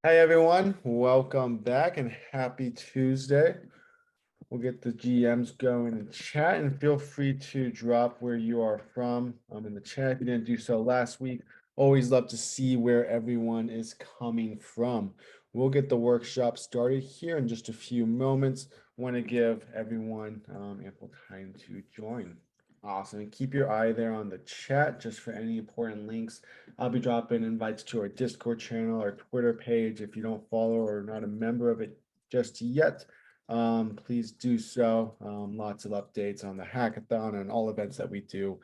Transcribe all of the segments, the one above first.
Hi everyone, welcome back and happy Tuesday. We'll get the GMs going in chat and feel free to drop where you are from in the chat if you didn't do so last week. Always love to see where everyone is coming from. We'll get the workshop started here in just a few moments. Want to give everyone ample time to join. Awesome. And keep your eye there on the chat just for any important links. I'll be dropping invites to our Discord channel or Twitter page. If you don't follow or are not a member of it just yet, please do so. Lots of updates on the hackathon and all events that we do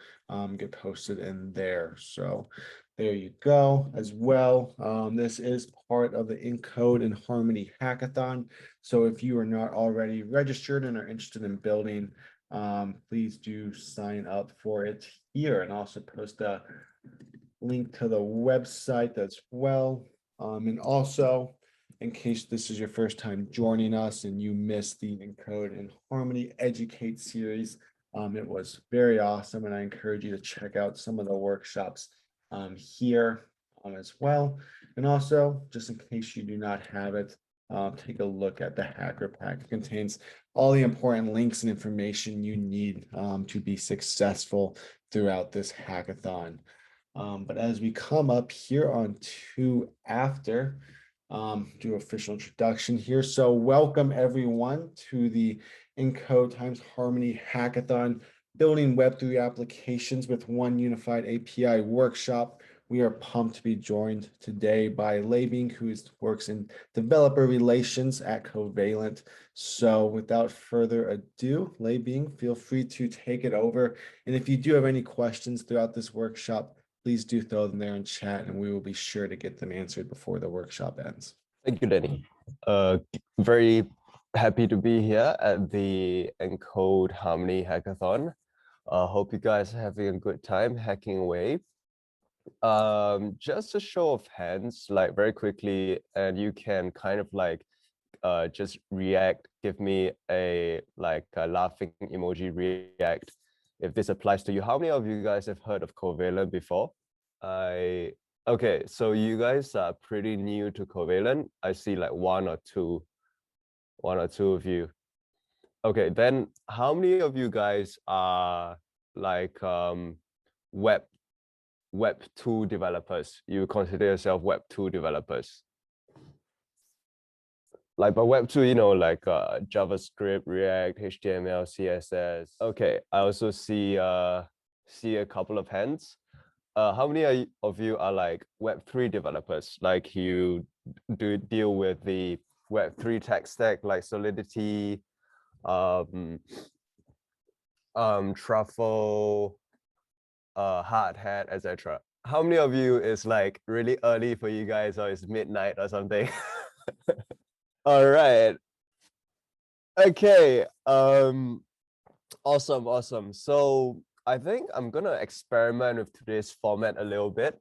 get posted in there. So there you go as well. This is part of the Encode and Harmony Hackathon. So if you are not already registered and are interested in building, please do sign up for it here, and also post a link to the website as well. And also, in case this is your first time joining us and you missed the Encode and Harmony Educate series, it was very awesome, and I encourage you to check out some of the workshops here as well. And also, just in case you do not have it, take a look at the Hacker Pack. It contains all the important links and information you need to be successful throughout this hackathon. But as we come up here on to after, do official introduction here. So welcome everyone to the Encode times Harmony Hackathon, Building Web3 Applications with One Unified API workshop. We are pumped to be joined today by Leibing, who works in developer relations at Covalent. So without further ado, Leibing, feel free to take it over. And if you do have any questions throughout this workshop, please do throw them there in chat and we will be sure to get them answered before the workshop ends. Thank you, Danny. Very happy to be here at the Encode Harmony Hackathon. Hope you guys are having a good time hacking away. Just a show of hands, like very quickly, and you can kind of like just react, give me a laughing emoji react if this applies to you. How many of you guys have heard of Covalent before? Okay, so you guys are pretty new to Covalent. I see like one or two of you. Okay, then how many of you guys are like Web 2 developers? You consider yourself Web 2 developers? Like by Web 2, you know, like JavaScript, React, HTML, CSS. Okay, I also see a couple of hands. How many of you are like Web3 developers? Like you do deal with the Web3 tech stack like Solidity, Truffle, Hard Hat, etc. How many of you is like really early for you guys, or is midnight or something? All right. Okay. Awesome. So I think I'm gonna experiment with today's format a little bit.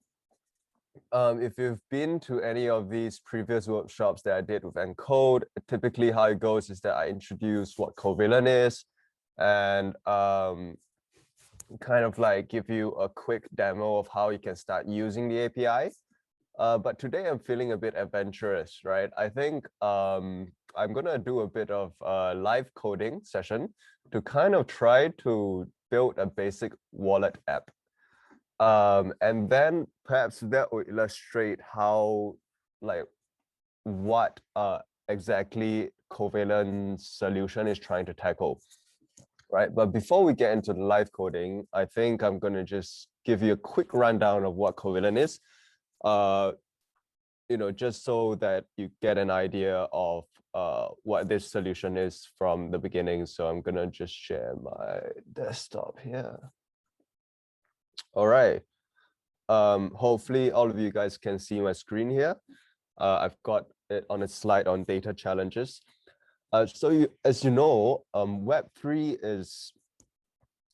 If you've been to any of these previous workshops that I did with Encode, typically how it goes is that I introduce what Covalent is and kind of like give you a quick demo of how you can start using the API. But today I'm feeling a bit adventurous, right? I think I'm gonna do a bit of a live coding session to kind of try to build a basic wallet app. And then perhaps that will illustrate how, like, what exactly Covalent's solution is trying to tackle, right? But before we get into the live coding, I think I'm gonna just give you a quick rundown of what Covalent is. You know, just so that you get an idea of what this solution is from the beginning. So I'm gonna just share my desktop here. All right. Hopefully all of you guys can see my screen here. I've got it on a slide on data challenges. So as you know, Web3 is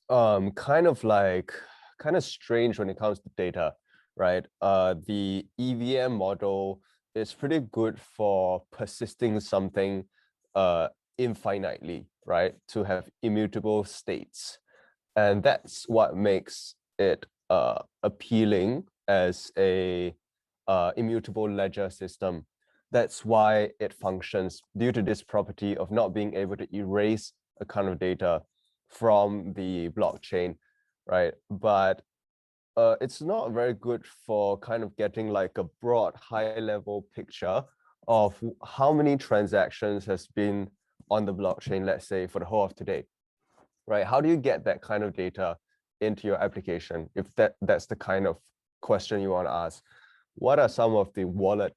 kind of strange when it comes to data, right? The EVM model is pretty good for persisting something infinitely, right? To have immutable states. And that's what makes it appealing as a immutable ledger system. That's why it functions due to this property of not being able to erase a kind of data from the blockchain, right? But it's not very good for kind of getting like a broad high level picture of how many transactions has been on the blockchain, let's say for the whole of today, right? How do you get that kind of data into your application? If that's the kind of question you want to ask, what are some of the wallet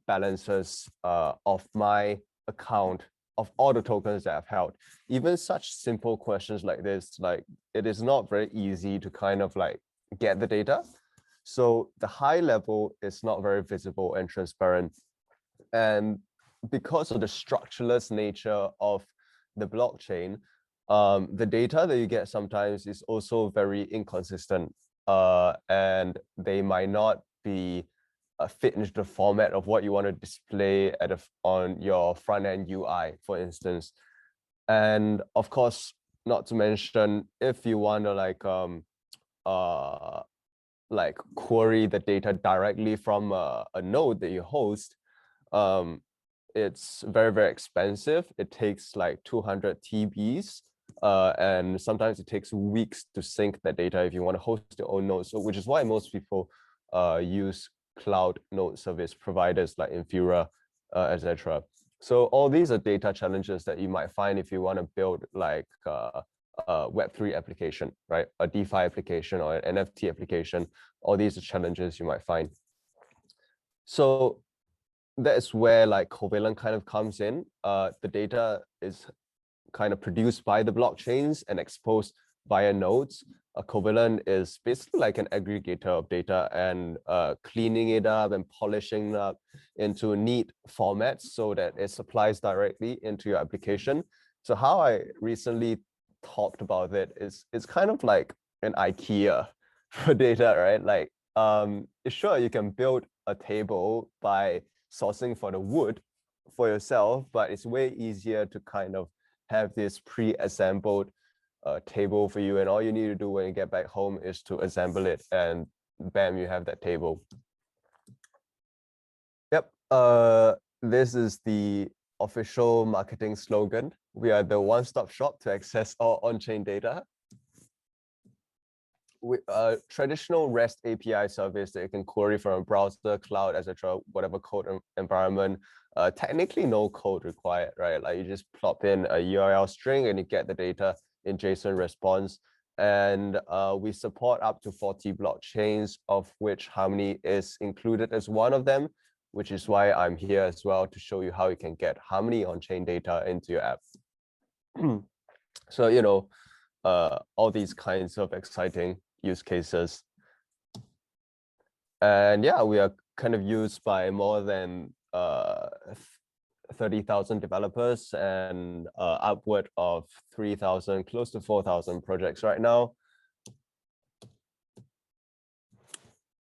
balances of my account of all the tokens that I've held? Even such simple questions like this, like it is not very easy to kind of like get the data. So the high level is not very visible and transparent. And because of the structureless nature of the blockchain, the data that you get sometimes is also very inconsistent, and they might not be fit into the format of what you want to display on your front end UI, for instance. And of course, not to mention, if you want to like query the data directly from a node that you host, it's very, very expensive. It takes like 200 TBs, and sometimes it takes weeks to sync the data if you want to host your own node. So which is why most people use cloud node service providers like Infura, etc. So all these are data challenges that you might find if you want to build like a Web3 application, right? A DeFi application or an NFT application. All these are challenges you might find. So that's where like Covalent kind of comes in. The data is kind of produced by the blockchains and exposed via nodes. Covalent is basically like an aggregator of data and cleaning it up and polishing it up into neat formats so that it supplies directly into your application. So how I recently talked about it is it's kind of like an IKEA for data, right? Like sure, you can build a table by sourcing for the wood for yourself, but it's way easier to kind of have this pre-assembled table for you, and all you need to do when you get back home is to assemble it, and bam, you have that table. Yep, this is the official marketing slogan. We are the one-stop shop to access all on-chain data. With a traditional REST API service that you can query from a browser, cloud, etc., whatever code environment. Technically, no code required, right? Like you just plop in a URL string and you get the data in JSON response. And we support up to 40 blockchains, of which Harmony is included as one of them, which is why I'm here as well to show you how you can get Harmony on-chain data into your app. So, you know, all these kinds of exciting use cases. And yeah, we are kind of used by more than 30,000 developers and upward of 3,000, close to 4,000 projects right now.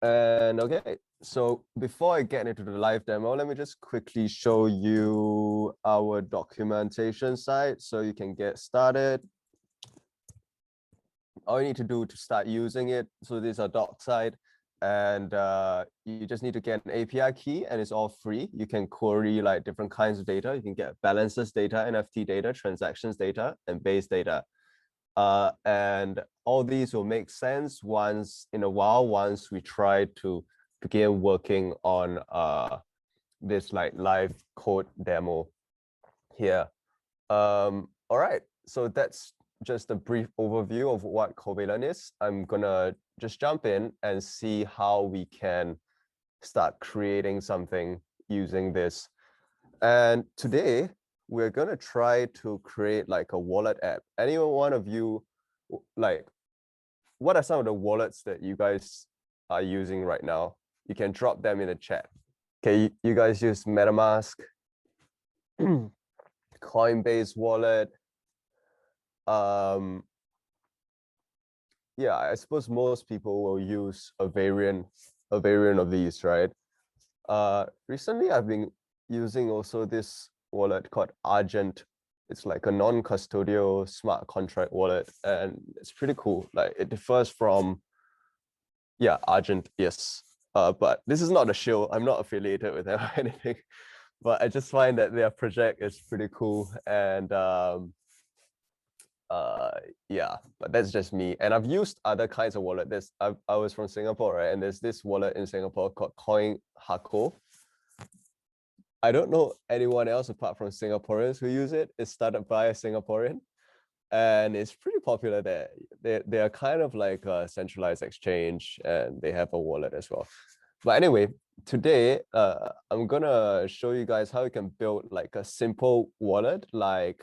And okay, so before I get into the live demo, let me just quickly show you our documentation site so you can get started. All you need to do to start using it, so these are doc side, and you just need to get an API key, and it's all free. You can query like different kinds of data. You can get balances data, NFT data, transactions data, and base data. And all these will make sense once in a while, once we try to begin working on this like live code demo here. All right, so that's just a brief overview of what Covalent is. I'm gonna just jump in and see how we can start creating something using this. And today we're gonna try to create like a wallet app. Any one of you, like, what are some of the wallets that you guys are using right now? You can drop them in the chat. Okay, you guys use MetaMask, Coinbase wallet. Yeah, I suppose most people will use a variant of these, right? Recently I've been using also this wallet called Argent. It's like a non-custodial smart contract wallet, and it's pretty cool. Like it differs from, yeah, Argent, yes. But this is not a shill. I'm not affiliated with them or anything. but I just find that their project is pretty cool. And yeah, but that's just me. And I've used other kinds of wallet. I was from Singapore, right? And there's this wallet in Singapore called Coingecko. I don't know anyone else apart from Singaporeans who use it. It's started by a Singaporean, and it's pretty popular there. They are kind of like a centralized exchange, and they have a wallet as well. But anyway, today I'm gonna show you guys how you can build like a simple wallet, like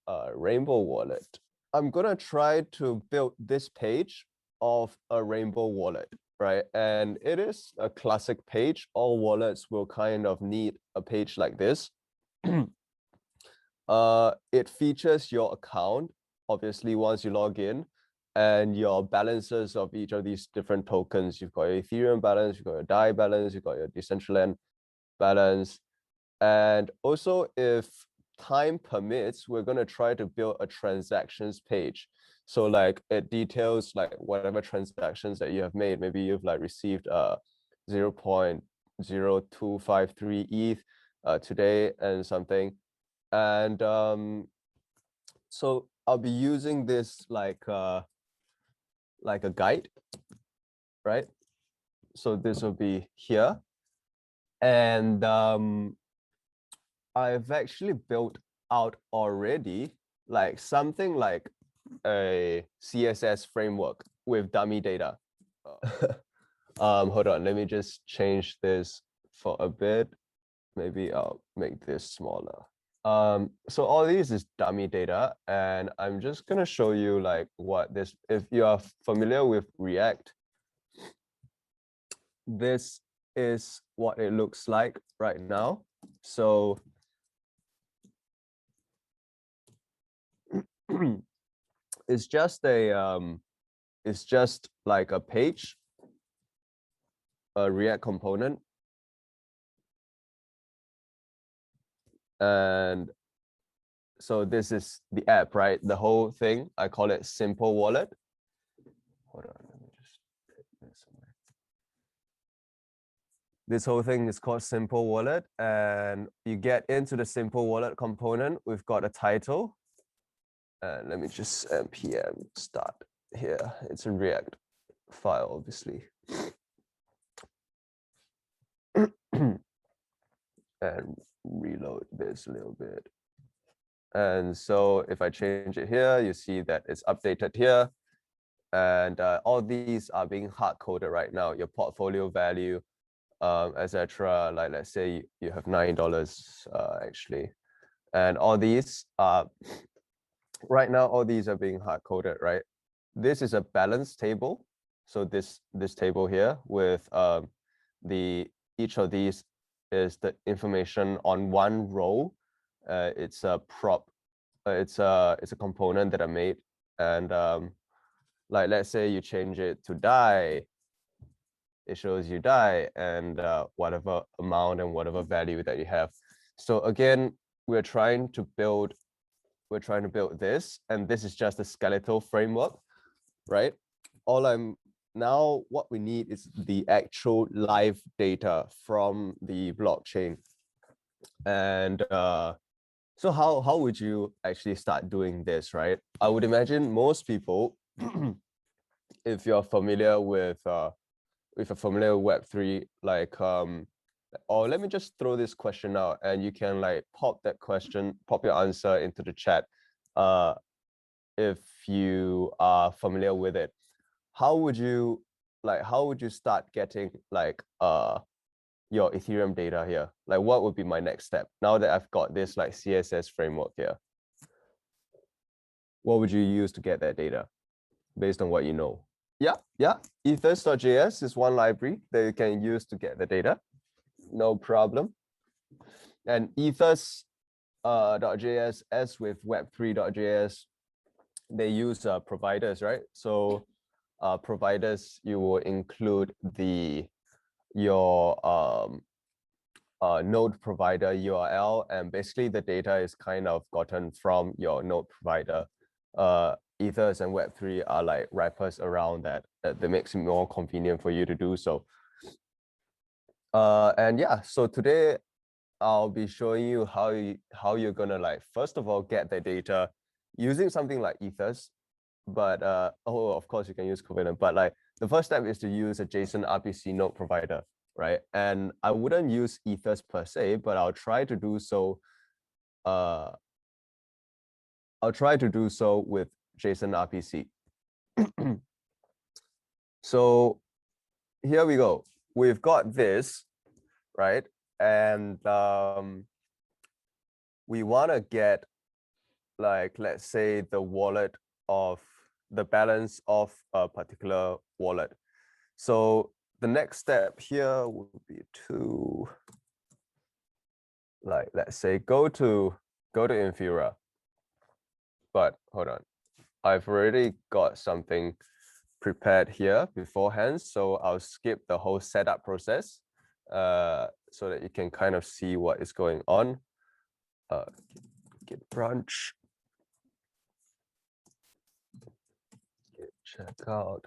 a Rainbow wallet. I'm gonna try to build this page of a Rainbow wallet, right? And it is a classic page. All wallets will kind of need a page like this. It features your account, obviously, once you log in, and your balances of each of these different tokens. You've got your Ethereum balance, you've got your DAI balance, you've got your Decentraland balance. And also, if time permits, we're going to try to build a transactions page. So like it details like whatever transactions that you have made. Maybe you've like received 0.0253 ETH today and something. And so I'll be using this like a guide, right? So this will be here. And I've actually built out already like something like a CSS framework with dummy data. Hold on, let me just change this for a bit. Maybe I'll make this smaller. So all these is dummy data, and I'm just gonna show you like what this, if you are familiar with React, this is what it looks like right now. So it's just like a page, a React component. And so this is the app, right? The whole thing, I call it Simple Wallet. Hold on, let me just put this somewhere. This whole thing is called Simple Wallet, and you get into the Simple Wallet component. We've got a title. And let me just npm start here. It's a React file, obviously. And reload this a little bit. And so if I change it here, you see that it's updated here. And all these are being hard-coded right now. Your portfolio value, etc. Like let's say you have $9 actually. And all these are, right now, all these are being hard-coded, right? This is a balance table. So this table here with each of these is the information on one row. It's a prop. It's a component that I made, and like let's say you change it to DAI, it shows you DAI and whatever amount and whatever value that you have. So again, we're trying to build this, and this is just a skeletal framework, right? Now what we need is the actual live data from the blockchain. And so how would you actually start doing this, right? I would imagine most people, if you're familiar with Web3, like or let me just throw this question out, and you can like pop your answer into the chat if you are familiar with it. How would you start getting like your Ethereum data here? Like what would be my next step now that I've got this like CSS framework here? What would you use to get that data based on what you know? Yeah, ethers.js is one library that you can use to get the data, no problem. And ethers .js, as with web3.js, they use providers, right? So providers, you will include your node provider URL, and basically the data is kind of gotten from your node provider. Ethers and Web3 are like wrappers around that makes it more convenient for you to do so. And yeah, so today I'll be showing you how you're gonna like, first of all, get the data using something like Ethers. But oh, of course you can use Covalent, but like the first step is to use a JSON RPC node provider, right? And I wouldn't use Ethers per se, but I'll try to do so. I'll try to do so with JSON RPC. So here we go. We've got this, right? And we want to get, like, let's say the wallet of the balance of a particular wallet. So the next step here would be to, like, let's say go to Infura. But hold on, I've already got something prepared here beforehand, so I'll skip the whole setup process so that you can kind of see what is going on. Git branch, git checkout,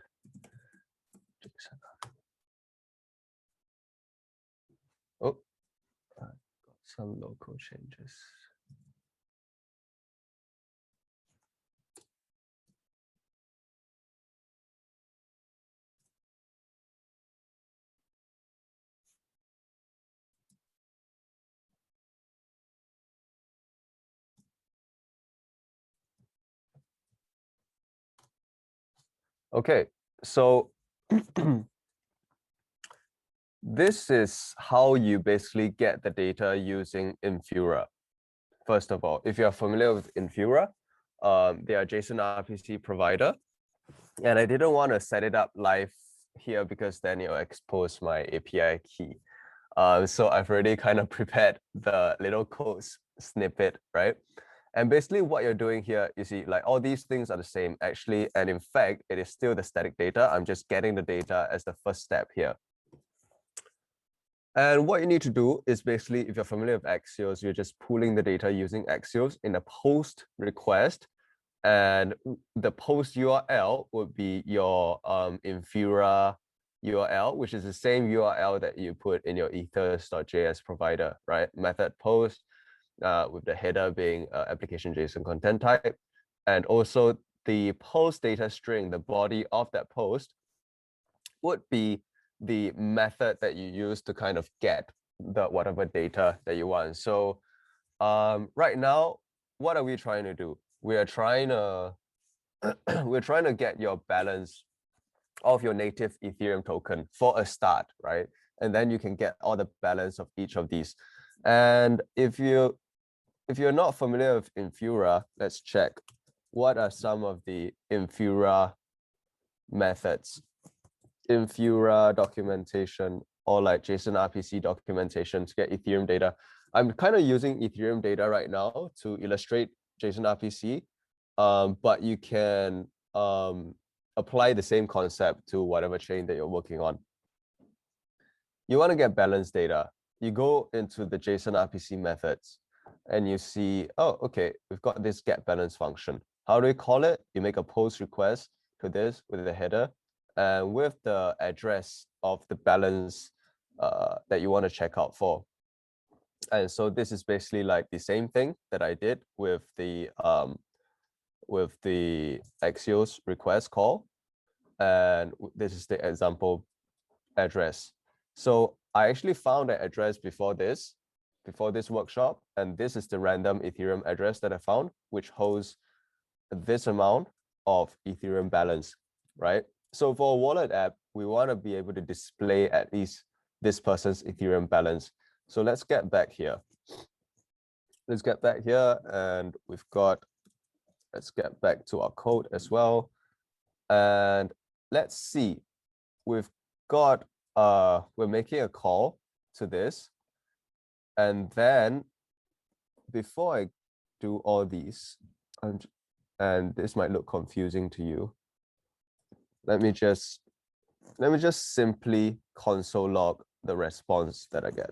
JSON. Oh, I got some local changes. Okay, so this is how you basically get the data using Infura. First of all, if you're familiar with Infura, they are JSON RPC provider. And I didn't want to set it up live here because then it'll expose my API key. So I've already kind of prepared the little code snippet, right? And basically what you're doing here, you see, like all these things are the same actually. And in fact, it is still the static data. I'm just getting the data as the first step here. And what you need to do is basically, if you're familiar with Axios, you're just pulling the data using Axios in a post request. And the post URL would be your Infura URL, which is the same URL that you put in your ethers.js provider, right? Method post with the header being application JSON content type. And also the post data string, the body of that post would be the method that you use to kind of get the whatever data that you want. So right now, what are we trying to do? We are trying to we're trying to get your balance of your native Ethereum token for a start, right? And then you can get all the balance of each of these. And if you're not familiar with Infura, let's check what are some of the Infura methods. Infura documentation or like JSON RPC documentation to get Ethereum data. I'm kind of using Ethereum data right now to illustrate JSON RPC, but you can apply the same concept to whatever chain that you're working on. You want to get balanced data. You go into the JSON RPC methods and you see, oh, okay, we've got this get balance function. How do we call it? You make a post request to this with the header and with the address of the balance that you want to check out for. And so this is basically like the same thing that I did with the Axios request call. And this is the example address. So I actually found an address before this workshop, and this is the random Ethereum address that I found, which holds this amount of Ethereum balance, right? So for a wallet app, we want to be able to display at least this person's Ethereum balance. So let's get back here. Let's get back here, and let's get back to our code as well. And let's see, we've got, we're making a call to this. And then before I do all these, and this might look confusing to you, let me just simply console log the response that I get.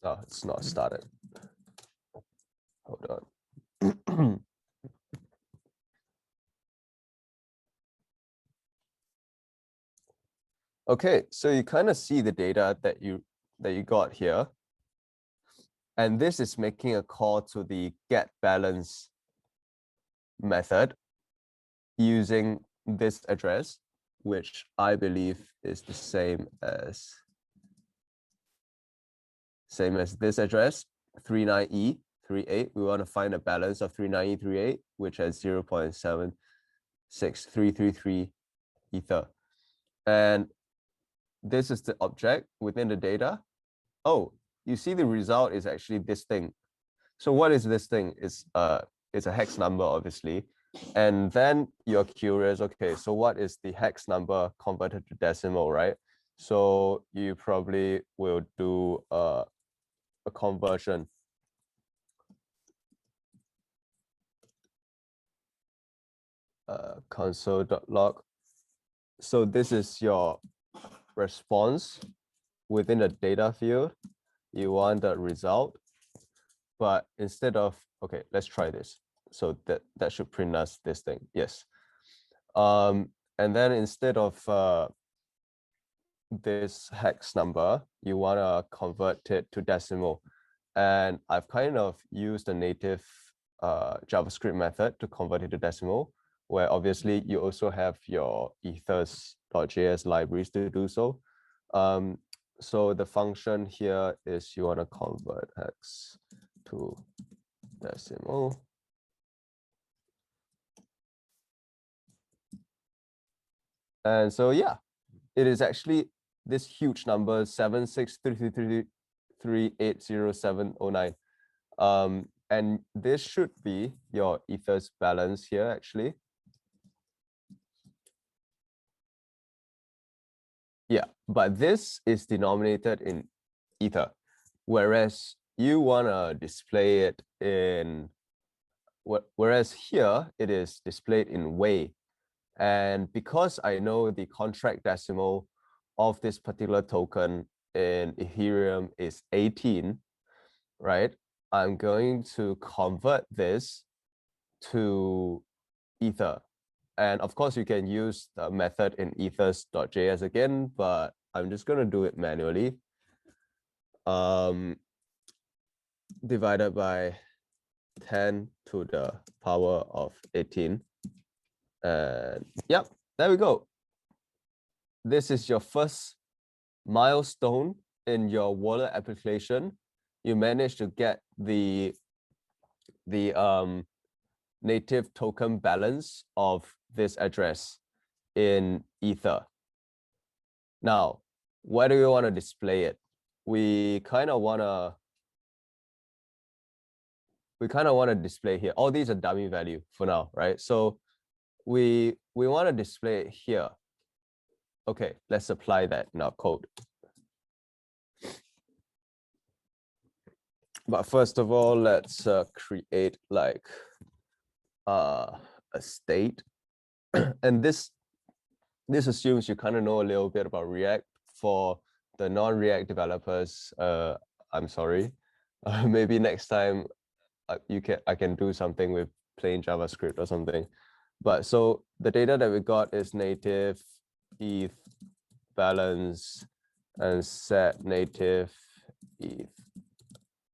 Oh, it's not started. Hold on. Okay, so you kind of see the data that you got here. And this is making a call to the get balance method using this address, which I believe is the same as this address, 39E38. We want to find a balance of 39E38, which has 0.76333 ether. And this is the object within the data. Oh, you see the result is actually this thing. So what is this thing? It's a hex number, obviously. And then you're curious, okay, so what is the hex number converted to decimal, right? So you probably will do a conversion. Console.log. So this is your response within the data field. You want the result, but instead of, okay, let's try this. So that should print us this thing. Yes. And then instead of this hex number, you want to convert it to decimal. And I've kind of used a native JavaScript method to convert it to decimal, where obviously you also have your ethers.js libraries to do so. So the function here is you want to convert hex to decimal. And so, yeah, it is actually this huge number, 7633380709. And this should be your ethers balance here, actually. Yeah, but this is denominated in ether, whereas you want to display it in, whereas here it is displayed in Wei. And because I know the contract decimal of this particular token in Ethereum is 18, right? I'm going to convert this to Ether. And of course, you can use the method in ethers.js again, but I'm just going to do it manually. Divided by 10 to the power of 18. And yep, there we go. This is your first milestone in your wallet application. You managed to get the native token balance of this address in Ether. Now, where do we want to display it? We kind of want to display here. All these are dummy value for now, right? So we want to display it here. Okay, let's apply that in our code. But first of all, let's create like a state. And this assumes you kind of know a little bit about React. For the non-React developers, I'm sorry. Maybe next time I can do something with plain JavaScript or something. But so the data that we got is native ETH balance and set native ETH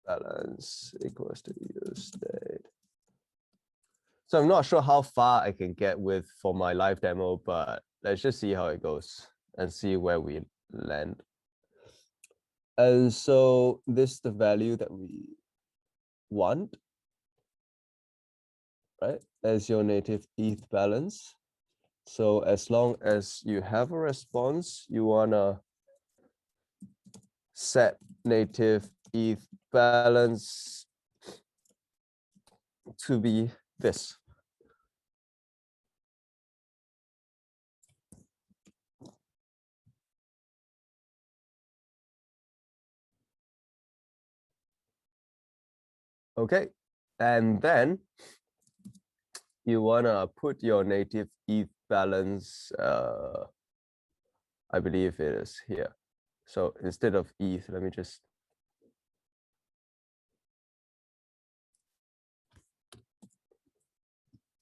balance equals to use state. So I'm not sure how far I can get with for my live demo, but let's just see how it goes and see where we land. And so this is the value that we want, right? As your native ETH balance. So as long as you have a response, you wanna set native ETH balance to be this. Okay, and then you wanna put your native ETH balance, I believe it is here. So instead of ETH, let me just.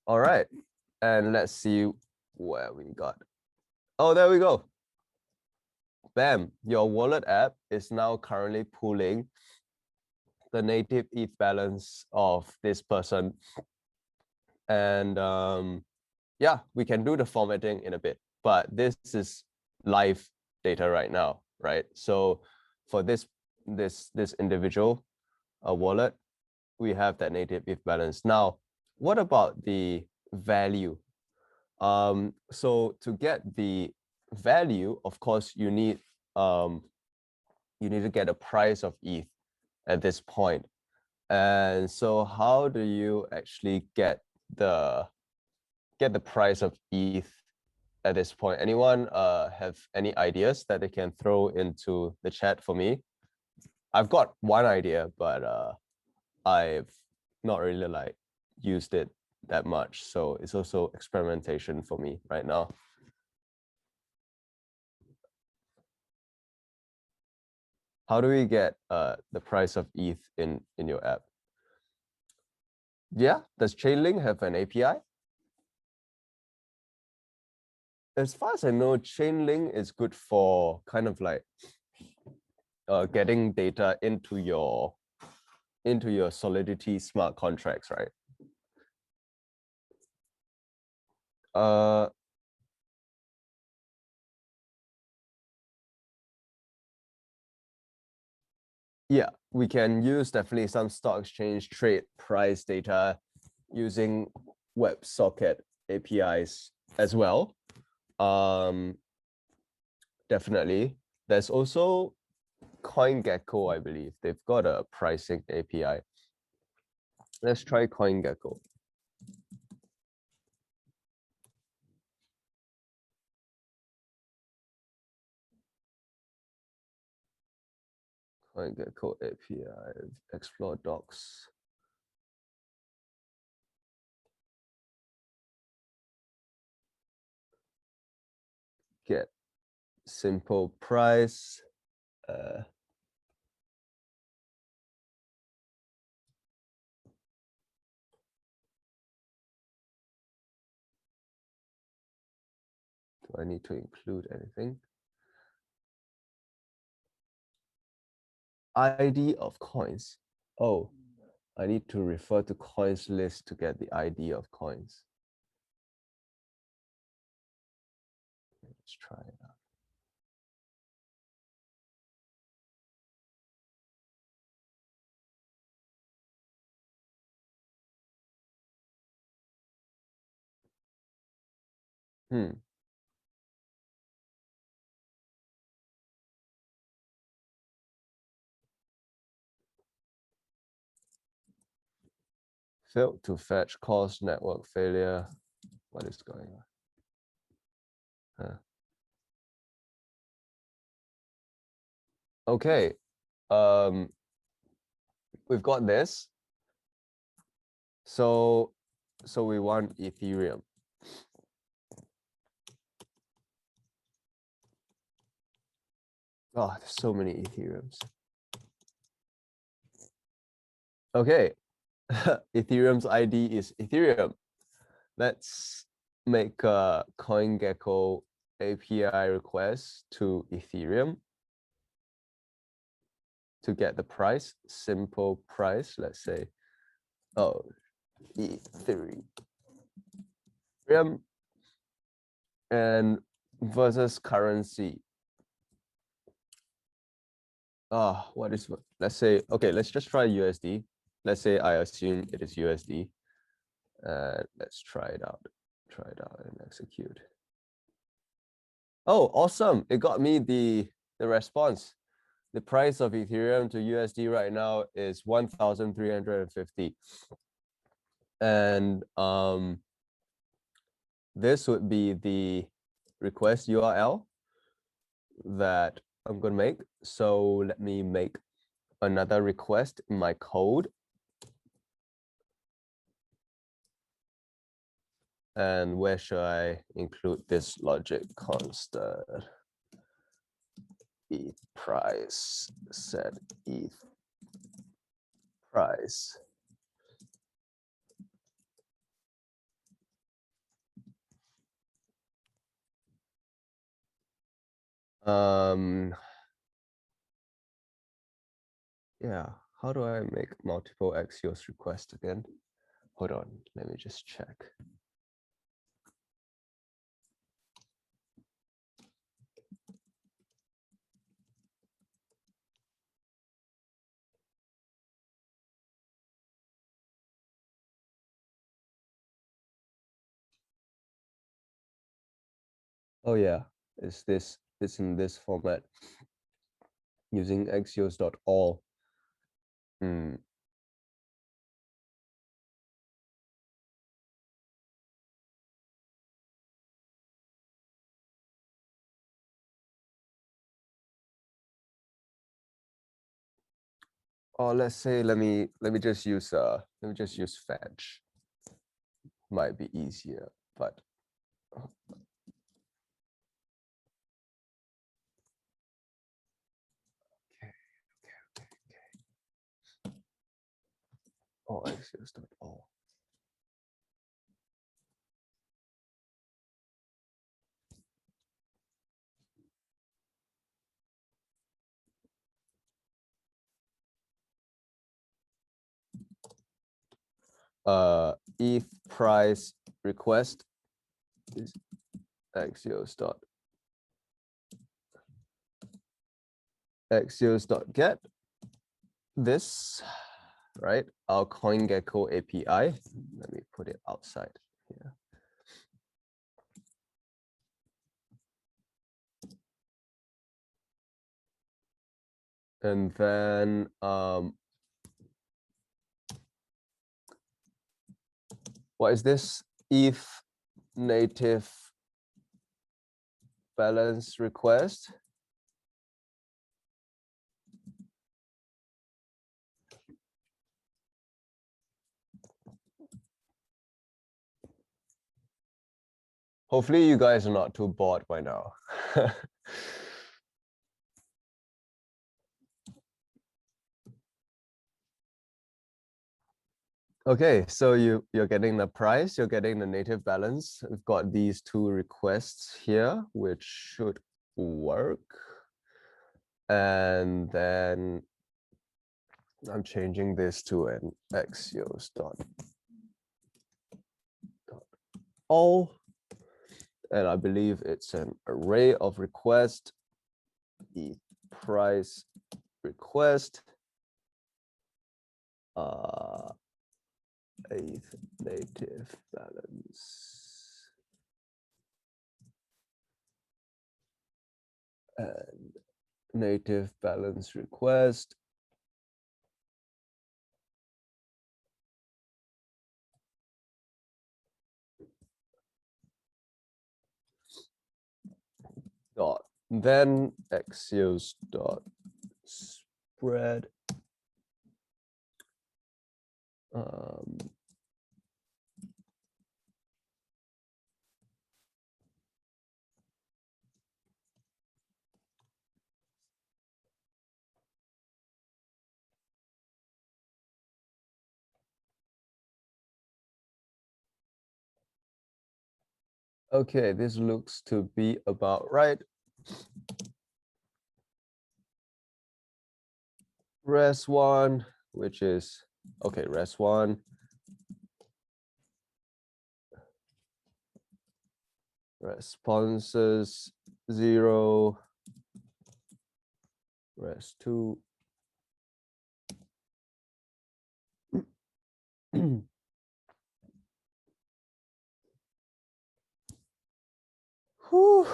All right, and let's see where we got. Oh, there we go. bam, your wallet app is now currently pulling the native ETH balance of this person. And yeah, we can do the formatting in a bit, but this is live data right now, right? So for this individual wallet, we have that native ETH balance. Now, what about the value? So to get the value, of course, you need to get a price of ETH at this point. And so how do you actually get the price of ETH at this point? Anyone have any ideas that they can throw into the chat for me? I've got one idea, but I've not really like used it that much, so it's also experimentation for me right now. How do we get the price of ETH in your app? Yeah, does Chainlink have an API? As far as I know, Chainlink is good for kind of like getting data into your Solidity smart contracts, right? Yeah, we can use definitely some stock exchange trade price data using WebSocket APIs as well. Definitely. There's also Coingecko, I believe. They've got a pricing API. Let's try Coingecko. Coingecko API, explore docs. Get simple price. Do I need to include anything? ID of coins. Oh, I need to refer to coins list to get the ID of coins. Let's try it out. Failed to fetch, caused network failure. What is going on? Okay. We've got this. So we want Ethereum. Oh, there's so many Ethereums. Okay. Ethereum's ID is Ethereum. Let's make a Coingecko API request to Ethereum to get the price, simple price, let's say, oh, Ethereum and versus currency. What is, let's say, okay, let's just try USD. Let's say I assume it is USD. Let's try it out and execute. Oh, awesome. It got me the response. The price of Ethereum to USD right now is 1,350. And this would be the request URL that I'm going to make. So let me make another request in my code. And where should I include this logic constant? ETH price, set ETH price. Yeah, how do I make multiple Axios requests again? Hold on, let me just check. Oh yeah, it's in this format using axios.all. Or let's say let me just use fetch. Might be easier, but oh, axios.all. If price request is axios.get this, right? Our Coingecko API. Let me put it outside here. And then what is this? If native balance request. Hopefully you guys are not too bored by now. Okay, so you're getting the price, you're getting the native balance. We've got these two requests here, which should work. And then I'm changing this to an axios.all. And I believe it's an array of request, the price request, eighth native balance, and native balance request. Dot then Axios dot spread okay, this looks to be about right. Res1, which is okay, res1. Responses 0. Res2. Whew.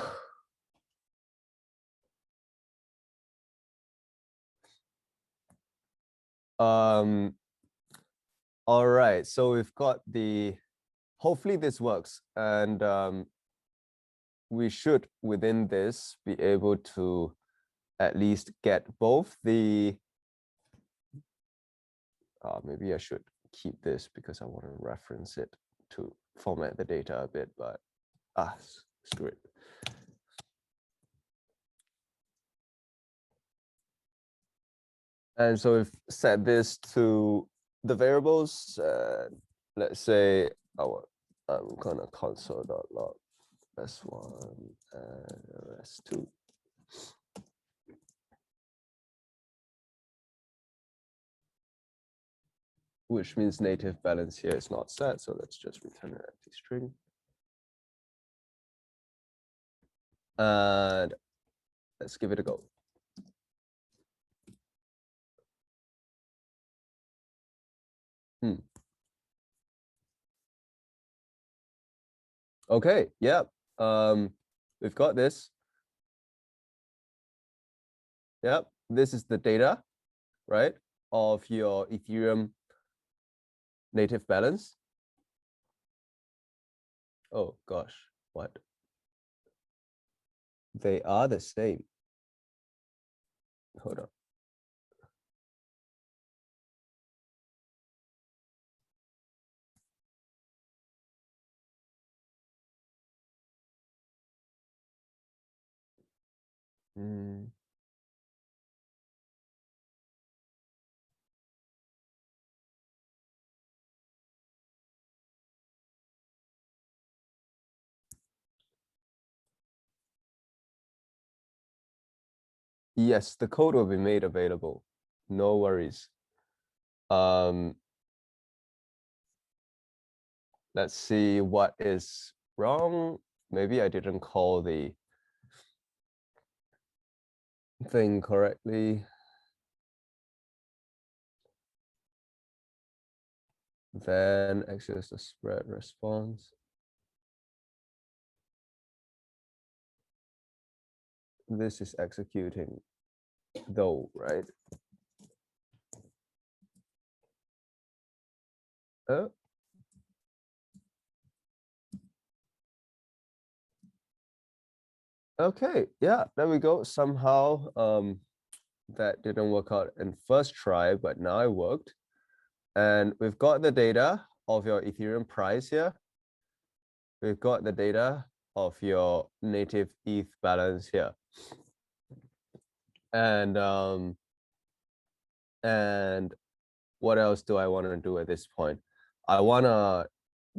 All right, so we've got the, hopefully this works, and we should within this be able to at least get both the maybe I should keep this because I want to reference it to format the data a bit, but screw it. And so we've set this to the variables. Let's say I'm gonna console.log s1 and s2. which means native balance here is not set. So let's just return an empty string. And let's give it a go. Okay, yeah. We've got this. Yep, this is the data, right, of your Ethereum native balance. Oh gosh, what? They are the same. Hold on. Yes, the code will be made available. No worries. Let's see what is wrong. Maybe I didn't call the thing correctly. Then Axios the spread response. This is executing though, right? Oh. Okay, yeah, there we go. Somehow that didn't work out in first try, but now it worked. And we've got the data of your Ethereum price here. We've got the data of your native ETH balance here. And what else do I want to do at this point? I want to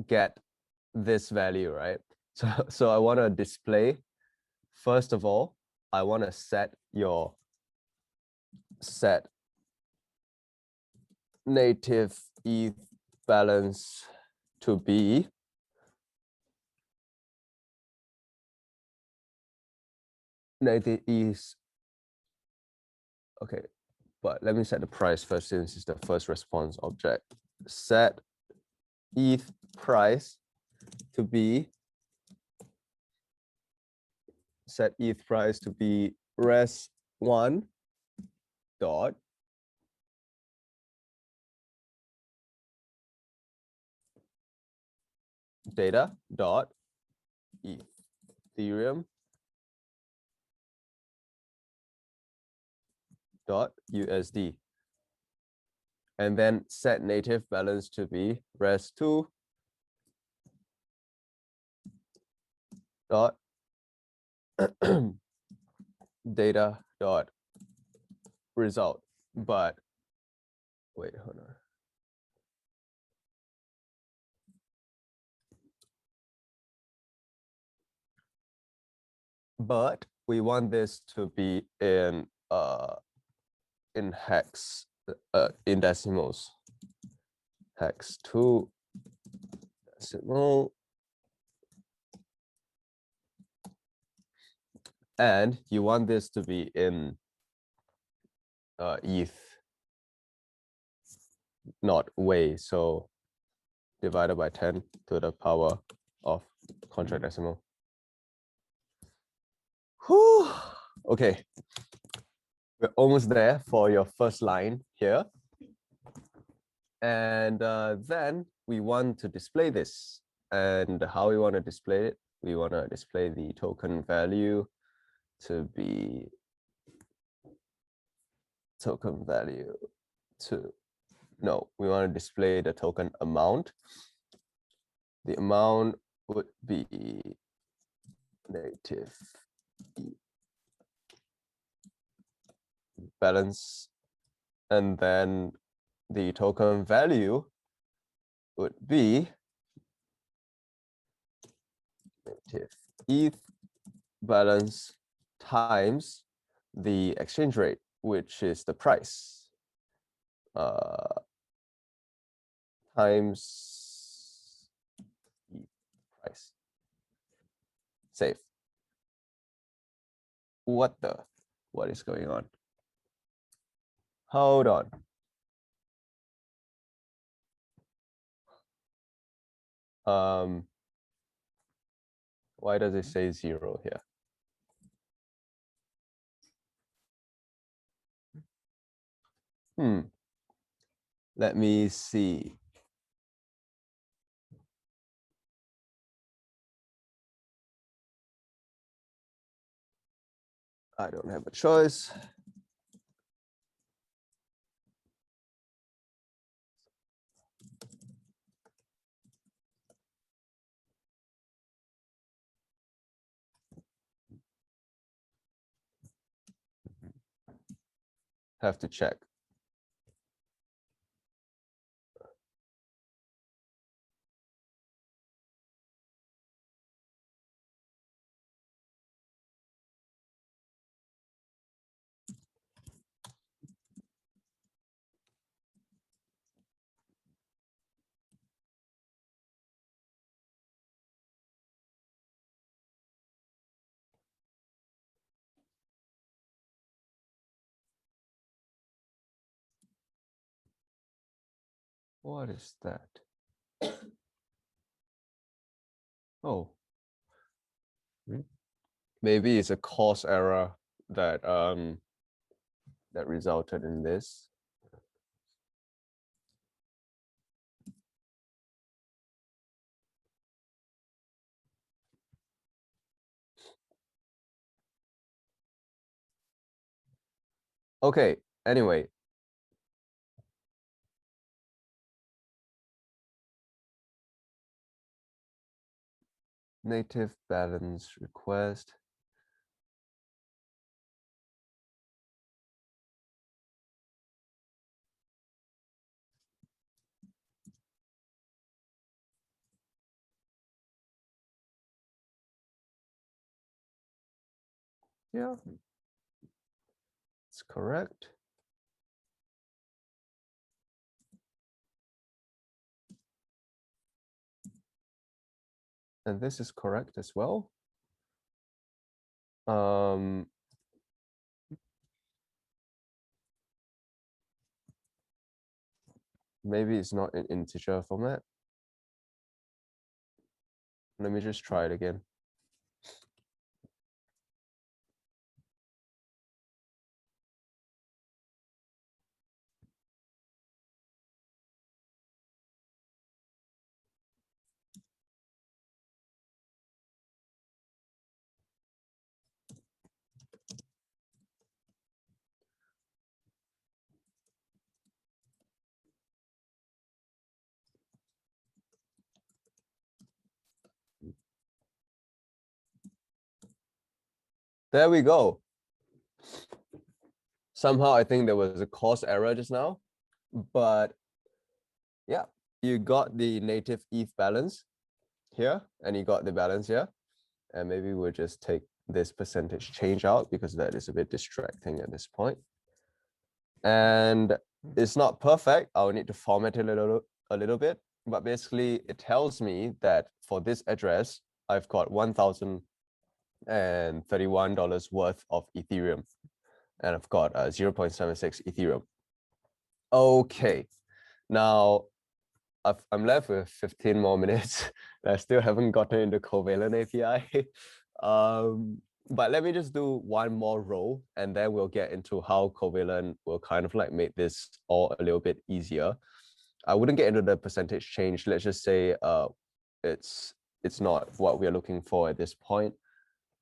get this value, right? So I want to display. First of all, I want to set native ETH balance to be native ETH. Okay, but let me set the price first since it's the first response object. Set ETH price to be res1 dot data dot Ethereum dot USD, and then set native balance to be res2 dot data dot result. But wait, hold on. But we want this to be in hex, in decimals. Hex 2 decimal. And you want this to be in ETH, not way. So divided by 10 to the power of contract decimal. Whew. Okay, we're almost there for your first line here. And then we want to display this. And how we want to display it? We want to display the token value to be token value to, no, we want to display the token amount. The amount would be native balance, and then the token value would be native ETH balance times the exchange rate, which is the price. times price. Save. What is going on? Hold on. Why does it say 0 here? Let me see. I don't have a choice. Have to check. What is that? Oh, maybe it's a course error that that resulted in this. Okay, anyway. Native balance request. Yeah, it's correct. And this is correct as well. Maybe it's not in integer format. Let me just try it again. There we go. Somehow I think there was a course error just now, but yeah, you got the native ETH balance here and you got the balance here. And maybe we'll just take this percentage change out because that is a bit distracting at this point. And it's not perfect. I'll need to format it a little bit, but basically it tells me that for this address, I've got $1,031 worth of Ethereum, and I've got 0.76 Ethereum. Okay, now I'm left with 15 more minutes. I still haven't gotten into Covalent API. But let me just do one more row and then we'll get into how Covalent will kind of like make this all a little bit easier. I wouldn't get into the percentage change. Let's just say it's not what we're looking for at this point.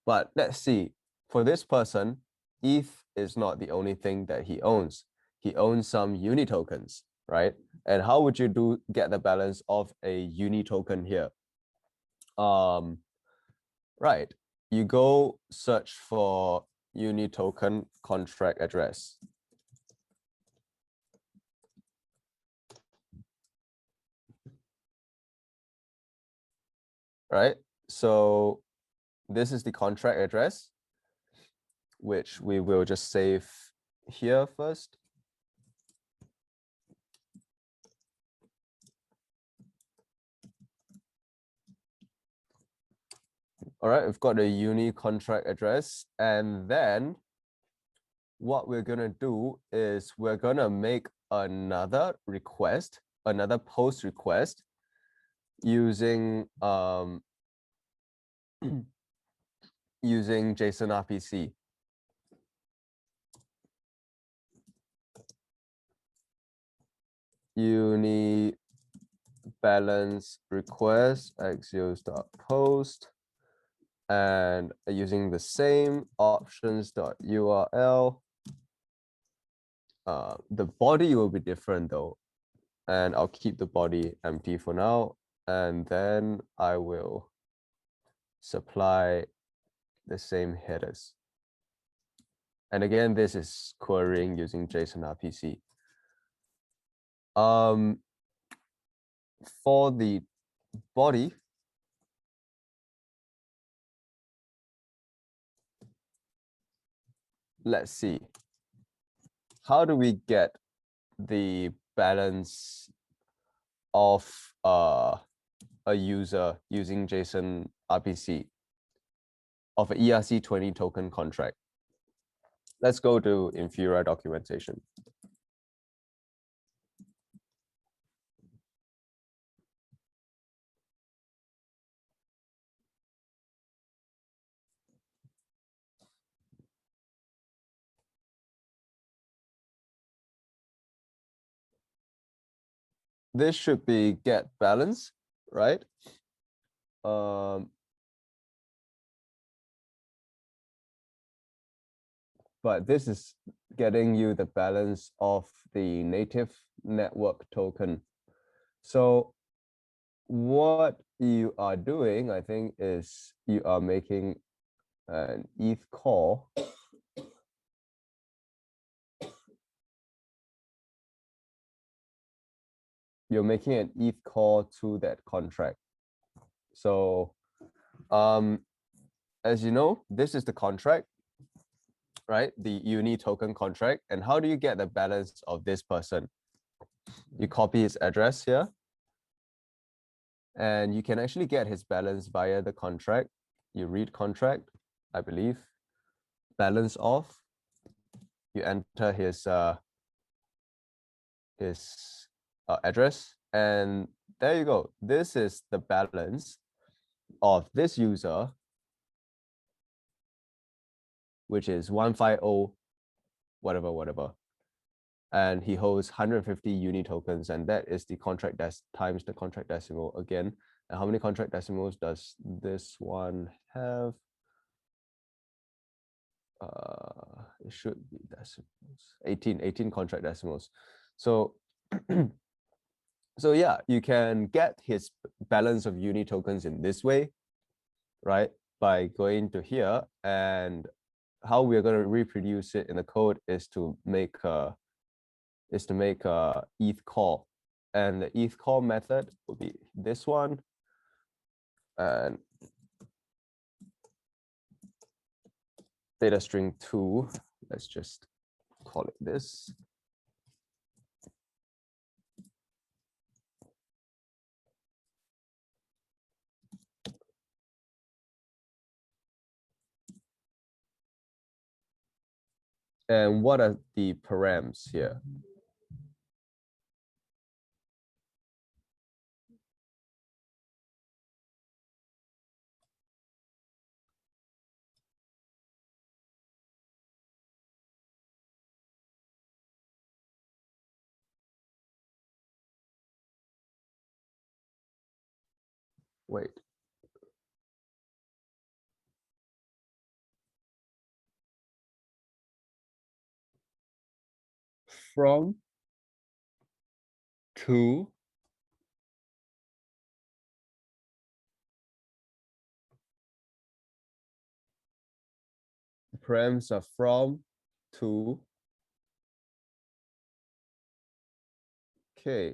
But let's see, for this person, ETH is not the only thing that he owns. He owns some uni tokens, right? And how would you get the balance of a uni token here? Right, you go search for uni token contract address. Right, so this is the contract address, which we will just save here first. All right, we've got the uni contract address, and then what we're gonna do is we're gonna make another request, another post request using using JSON RPC. Uni balance request axios.post, and using the same options.url. The body will be different though, and I'll keep the body empty for now, and then I will supply the same headers. And again, this is querying using JSON RPC. For the body, let's see. How do we get the balance of a user using JSON RPC of an ERC20 token contract? Let's go to Infura documentation. This should be get balance, right? But this is getting you the balance of the native network token. So what you are doing, I think, is you are making an ETH call. You're making an ETH call to that contract. So as you know, this is the contract, right? The uni token contract. And how do you get the balance of this person? You copy his address here, and you can actually get his balance via the contract. You read contract, I believe, balance of, you enter his address, and there you go. This is the balance of this user, which is 150 whatever, and he holds 150 uni tokens, and that is the contract times the contract decimal again. And how many contract decimals does this one have? It should be decimals. 18 contract decimals. So so yeah, you can get his balance of uni tokens in this way, right? By going to here, and how we're going to reproduce it in the code is to make a ETH call, and the ETH call method will be this one, and data string 2. Let's just call it this. And what are the params here? Wait. From, to, params are from, to. Okay.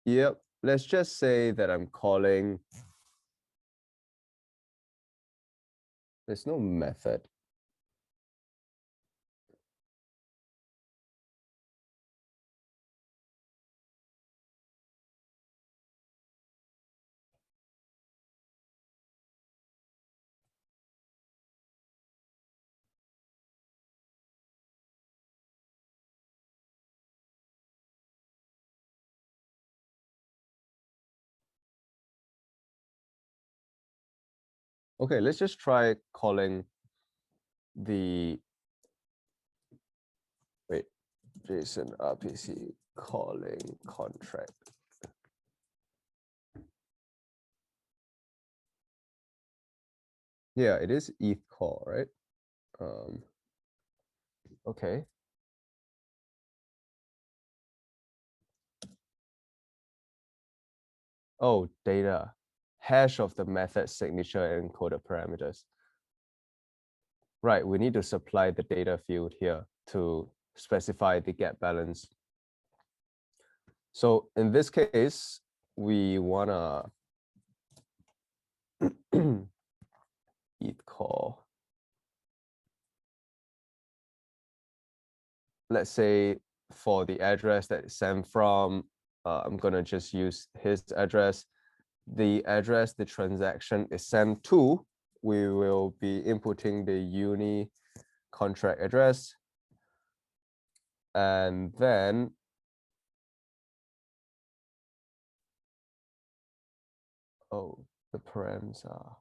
Yep. Let's just say that I'm calling. There's no method. Okay, let's just try calling the, wait, JSON RPC calling contract. Yeah, it is ETH call, right? Okay. Oh, data, hash of the method signature and encoded parameters. Right, we need to supply the data field here to specify the get balance. So in this case, we wanna ETH call. Let's say for the address that is sent from, I'm gonna just use his address. The address the transaction is sent to, we will be inputting the uni contract address. And then the params are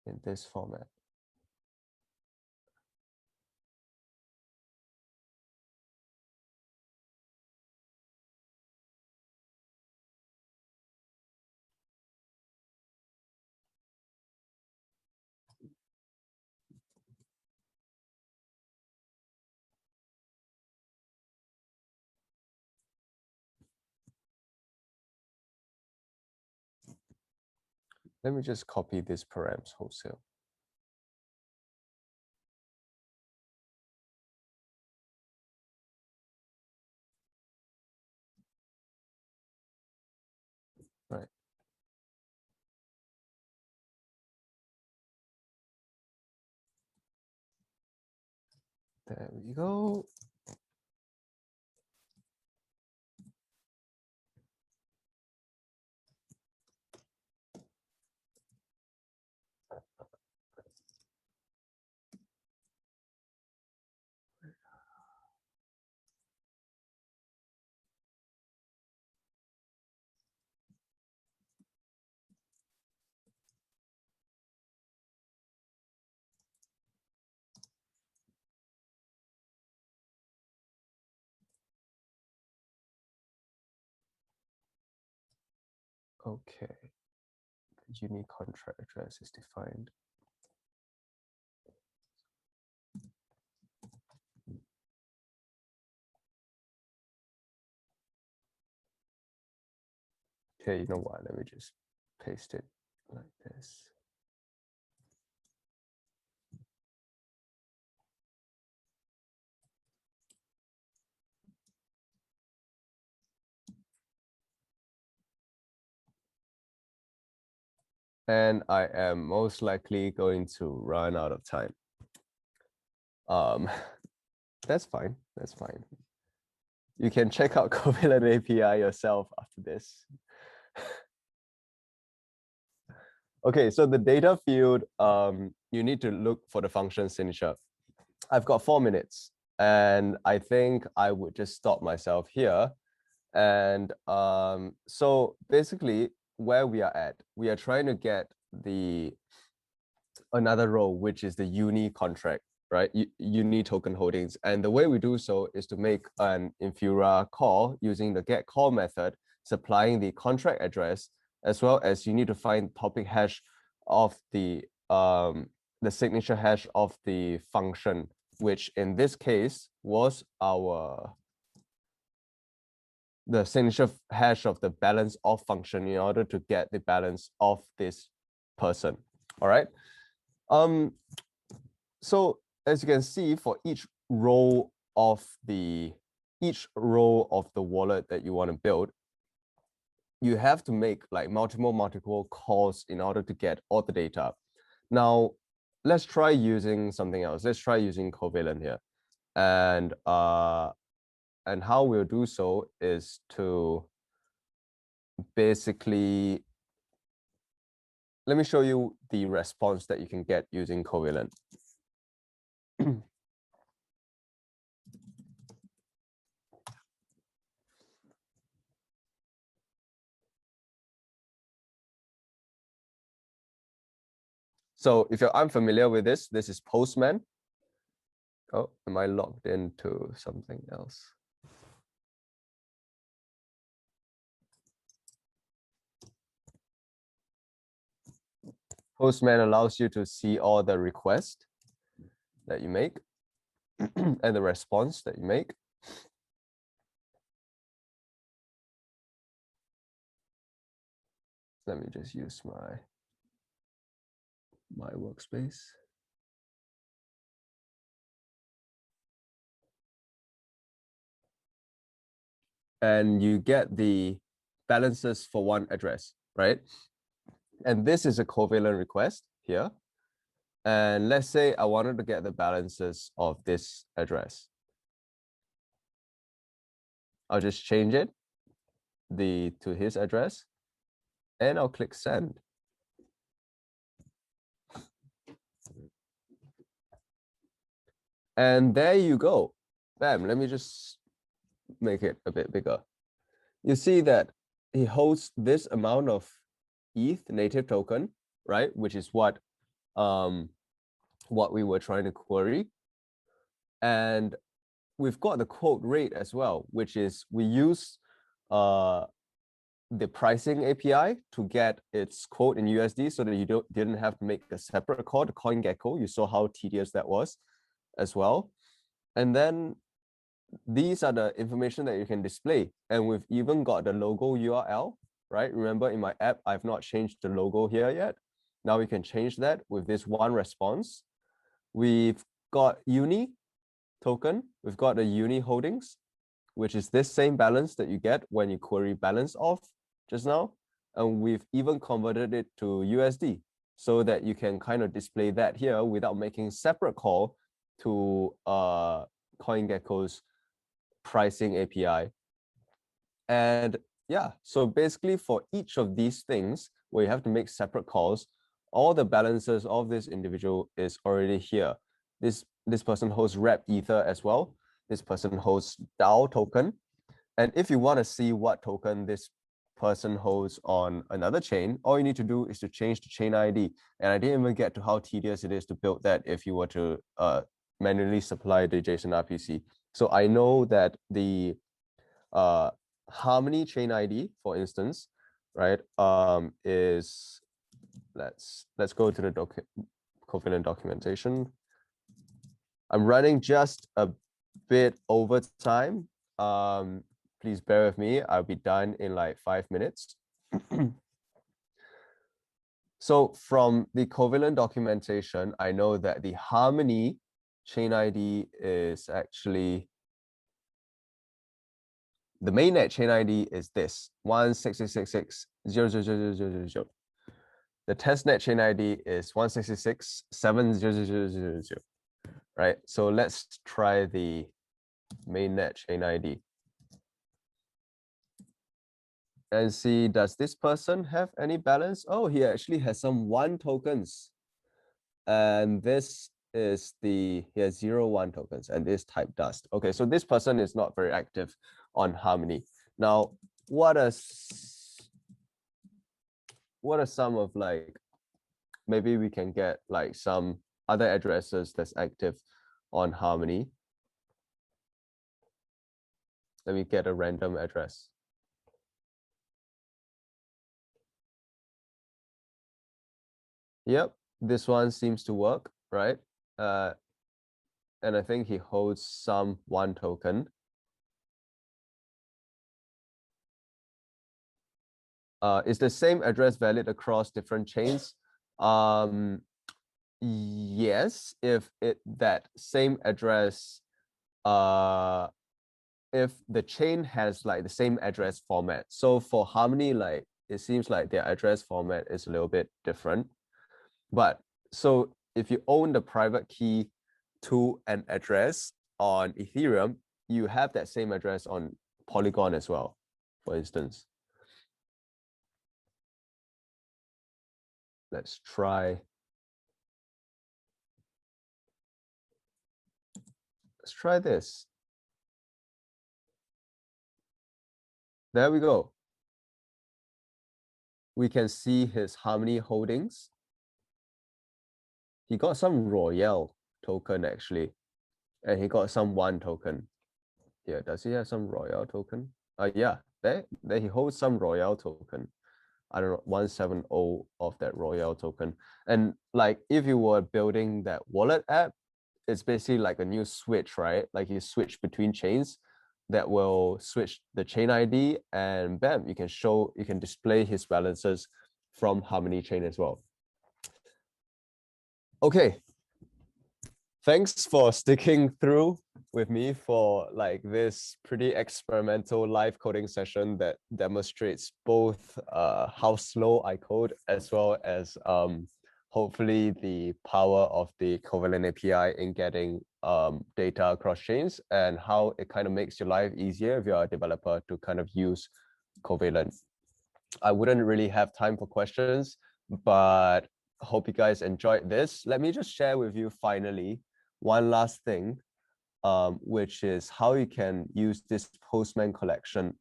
in this format. Let me just copy this params wholesale. Right. There we go. Okay. The unique contract address is defined. Okay, you know what? Let me just paste it like this. And I am most likely going to run out of time. That's fine. That's fine. You can check out Covalent API yourself after this. Okay, so the data field, you need to look for the function signature. I've got 4 minutes, and I think I would just stop myself here. And so basically, where we are trying to get another row, which is the uni contract, right? Uni token holdings. And the way we do so is to make an Infura call using the get call method, supplying the contract address, as well as you need to find topic hash of the signature hash of the function, which in this case was the signature hash of the balance of function in order to get the balance of this person. All right. So as you can see, for each row of the wallet that you want to build, you have to make like multiple calls in order to get all the data. Now, let's try using something else. Let's try using Covalent here. And how we'll do so is to basically, let me show you the response that you can get using Covalent. So if you're unfamiliar with this, this is Postman. Oh, am I logged into something else? Postman allows you to see all the requests that you make and the response that you make. Let me just use my workspace. And you get the balances for one address, right? And this is a Covalent request here. And let's say I wanted to get the balances of this address. I'll just change it to his address, and I'll click send. And there you go. Bam, let me just make it a bit bigger. You see that he holds this amount of ETH native token, right? Which is what we were trying to query. And we've got the quote rate as well, which is we use the pricing API to get its quote in USD so that you didn't have to make a separate call to Coingecko. You saw how tedious that was as well. And then these are the information that you can display. And we've even got the logo URL, right? Remember in my app, I've not changed the logo here yet. Now we can change that with this one response. We've got uni token. We've got the uni holdings, which is this same balance that you get when you query balance off just now. And we've even converted it to USD so that you can kind of display that here without making separate call to Coingecko's pricing API. And yeah, so basically for each of these things where you have to make separate calls, all the balances of this individual is already here. This person holds rep ether as well. This person holds DAO token. And if you want to see what token this person holds on another chain, all you need to do is to change the chain ID. And I didn't even get to how tedious it is to build that if you were to manually supply the JSON RPC. So I know that the Harmony chain ID, for instance, right, is, let's go to the Covalent documentation. I'm running just a bit over time. Please bear with me. I'll be done in like 5 minutes. So from the Covalent documentation, I know that the Harmony chain ID is actually, the mainnet chain ID is this 166.6.0.0.0.0.0. The testnet chain ID is 166.7.0.0.0.0. Right? So let's try the mainnet chain ID and see, does this person have any balance? Oh, he actually has some 1 tokens. And this is he has 0.1 tokens, and this type dust. Okay, so this person is not very active on Harmony. Now, what are some of, like, maybe we can get like some other addresses that's active on Harmony. Let me get a random address. Yep, this one seems to work, right? And I think he holds some 1 token. Is the same address valid across different chains? Yes, if that same address, if the chain has like the same address format. So for Harmony, like it seems like their address format is a little bit different. But so if you own the private key to an address on Ethereum, you have that same address on Polygon as well, for instance. Let's try. Let's try this. There we go. We can see his Harmony holdings. he got some Royale token actually, and he got some one token. Yeah, does he have some Royale token? Yeah, there he holds some Royale token. I don't know, 170 of that Royale token. And like if you were building that wallet app, it's basically like a new switch, right? Like you switch between chains that will switch the chain ID, and bam, you can display his balances from Harmony chain as well. Okay. Thanks for sticking through with me for like this pretty experimental live coding session that demonstrates both how slow I code as well as hopefully the power of the Covalent API in getting data across chains, and how it kind of makes your life easier if you're a developer to kind of use Covalent. I wouldn't really have time for questions, but hope you guys enjoyed this. Let me just share with you finally one last thing, which is how you can use this Postman collection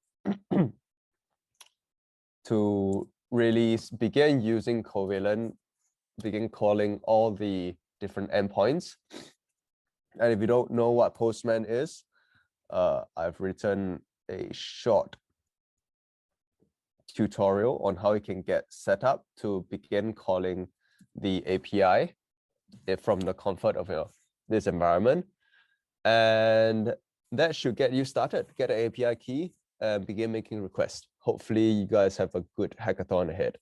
to really begin using Covalent, begin calling all the different endpoints. And if you don't know what Postman is, I've written a short tutorial on how you can get set up to begin calling the API from the comfort of this environment. And that should get you started. Get an API key and begin making requests. Hopefully you guys have a good hackathon ahead.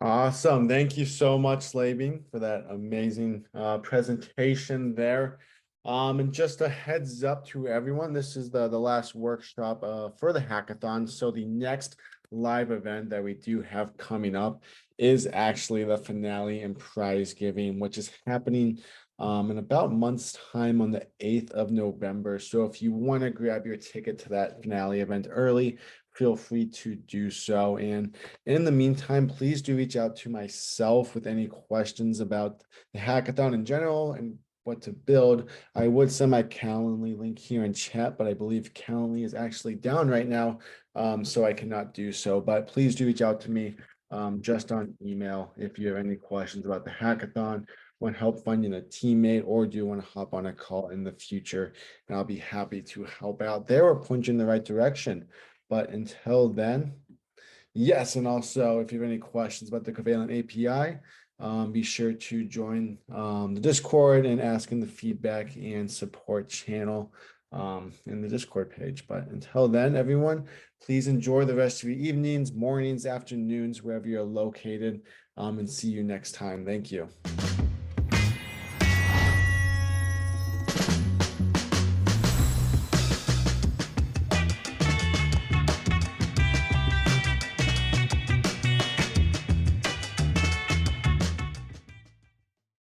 Awesome. Thank you so much, Leibing, for that amazing presentation there. And just a heads up to everyone, this is the last workshop for the hackathon. So the next live event that we do have coming up is actually the finale and prize giving, which is happening in about a month's time on the 8th of November. So if you want to grab your ticket to that finale event early, feel free to do so. And in the meantime, please do reach out to myself with any questions about the hackathon in general and what to build. I would send my Calendly link here in chat, but I believe Calendly is actually down right now, so I cannot do so. But please do reach out to me just on email if you have any questions about the hackathon, want help finding a teammate, or do you want to hop on a call in the future, and I'll be happy to help out there or point you in the right direction. But until then, yes, and also if you have any questions about the Covalent API, be sure to join the Discord and ask in the feedback and support channel in the Discord page. But until then, everyone, please enjoy the rest of your evenings, mornings, afternoons, wherever you're located, and see you next time. Thank you.